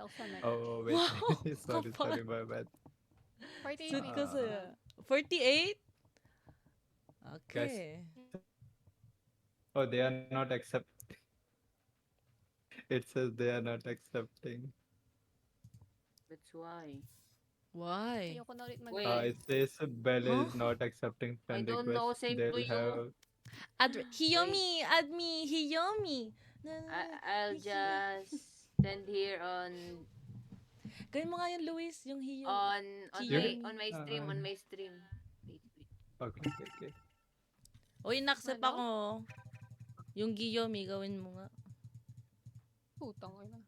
Laksan na. Oh, wait. Wow, Sorry, kapal. my bad. 48 Sweet minutes. ko sa'yo. 48? Guys. Okay. Oh, they are not accepting. It says they are not accepting. That's why. Why? Ayoko na ulit mag- Wait. It says Bell Huh? is not accepting I friend don't know, request. same to They'll you. have Hiyomi, add me, Hiyomi. I'll just send here on Gawin mo nga yung Luis, yung Hiyomi. my Hiyomi. on my stream. Wait. okay. Uy, in-accept Ano? ako. Yung Giyomi, gawin mo nga. Putang ina.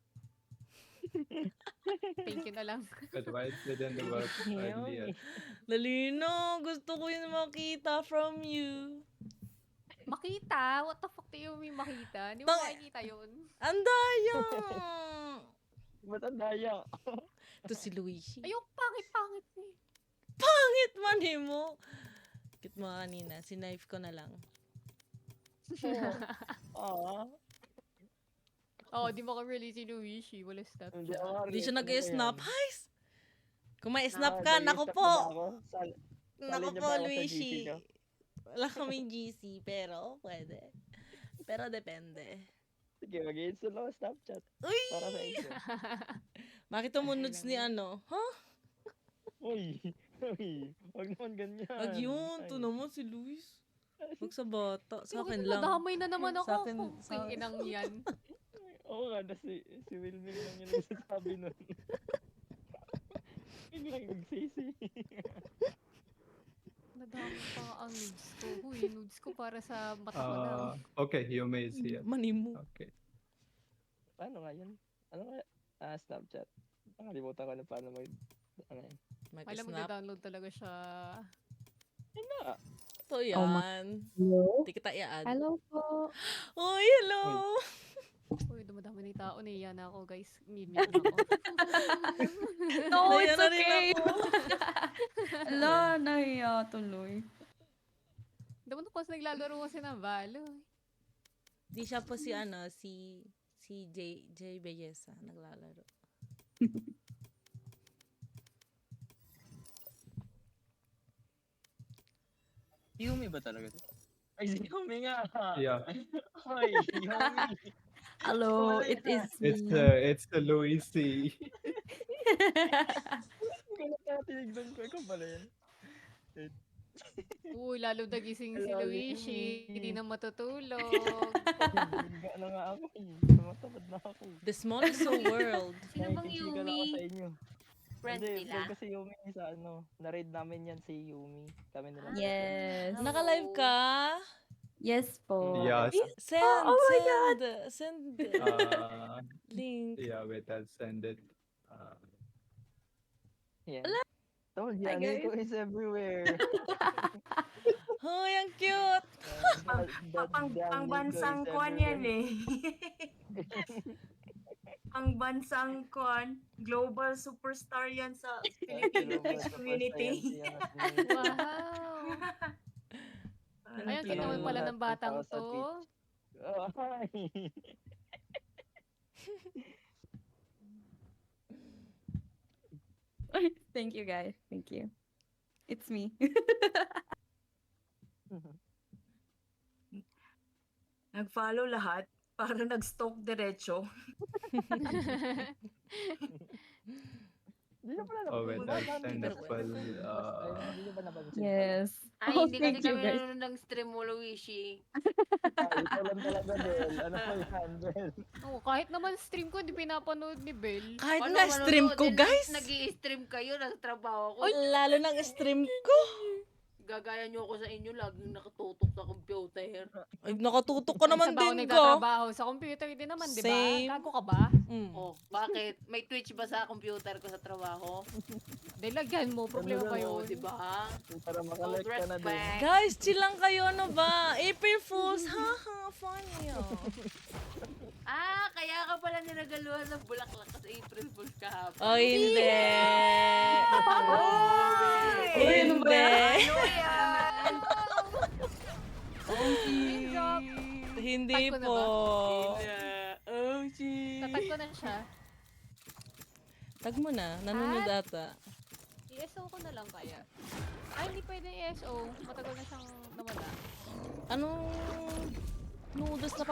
Thank you na lang. But why it didn't work earlier? Dali na, gusto ko yun makita from you. Makita? What the fuck do you mean makita? Hindi mo Tang- makikita yun. Ang daya! Ba't ang daya? Ito si Luigi. Ayun, pangit eh. Pangit man mo. Kit mo kanina, sinayf ko na lang. Oh, di mo ka-release si Luigi. Wala stop. Hindi siya nag-snap. Guys! Kung may snap ka, naku po! Naku po, Luigi. Wala kaming GC, pero pwede. Pero depende. Sige, mag-install ako Snapchat. Uy! Para sa inyo. Bakit tumunods ni ano? Huh? Uy, wag naman ganyan. Ayun, Ay. to naman si Luis. Huwag sa bata. Sa akin Bakit lang. nadamay na naman ako. Sa akin- Ang inang yan. Oo nga, si Wilming lang yung nagsasabi nun. Yun lang yung nagsisi. Nadamay pa ang nudes ko. Huy, nudes ko para sa mata ko lang. Okay, Yume is here. Manimu. Okay. Paano nga yun? Ano nga? Snapchat. Nakalimutan ko na paano ano yun. Alam mo, Mag-snap. download talaga siya. Yun na. Ito yan. Hello? Hindi kita i-add. Hello po. Uy, hello! Uy, dumadami na yung tao. Nahiya na ako, guys. Mute na ako. No, Nahiya it's na rin okay. ako. Ala, nahiya tuloy. Dapat na pas naglalaro kasi ng Valo. Di siya po si ano, si J Belleza naglalaro. Yumi ba talaga to? Ay, si Yumi nga. Yeah, Ay, Yumi. Hello, it is me. it's the Luisi. Kung nakatinignan ko, ikaw pala yan. Uy, lalo nagising si Hello, Luigi. Hindi na matutulog. Bigla na nga ako eh. Tumatapad na ako. The smallest world. Sino bang Nakikisigan ako Yumi? sa inyo. Friend Hindi, nila? friend kasi Yumi sa ano. Na-raid namin yan si Yumi. Kami nila. Yes. Naka-live ka? Yes po. Yes. Send, Oh my send link. Yeah, wait, I'll send it. Yan. Told Hi, ya, Nico is everywhere. Hoy, ang cute! Pang bansang kwan yan eh. Ang bansang kwan, global superstar yan sa Philippine community. Wow! Ayun, cute naman pala ng batang to. Thank you guys. Thank you. It's me. Nag-follow lahat para nag-stalk diretso. Hindi na pala Oh, wait, napupunta I'll namin. send as well. Hindi niyo ba napansin? Yes. Ay, Oh, hindi thank kasi you kami guys. nanonood ng stream mo, Luigi. Ikaw lang talaga, Bel. Ano po yan, Bel? Oh, kahit naman stream ko, hindi pinapanood ni Bel. Kahit Ano, na stream manonood ko, din guys! Nag-i-stream kayo, nasa trabaho ko. Lalo ng stream ko. Gagaya nyo ako sa inyo, laging nakatutok sa computer. Ay, nakatutok ka naman Sa baon din ko. nagtatrabaho. Sa computer din naman, di ba? Same. Gago ka ba? Mm. Oh, bakit? May Twitch ba sa computer ko sa trabaho? Dahil lagyan mo, problema ba Oh, yun? di ba? Para No makalike ka na din. respect. Guys, chill lang kayo, ano ba? April Fools, haha, funny oh. Ah, kaya ka pala niragaluhan ng bulaklak kasi April Fool's kahapon. Oh, hindi. Uy, Hindi. ano yan? Name drop. Hindi Tag ko na po. ba? Oh, shit. Tatag ko na siya. Tag mo na. Nanonood ata. I-SO ko na lang kaya. Ay, hindi pwede i-SO. Matagal na siyang nawala. Anong noodles na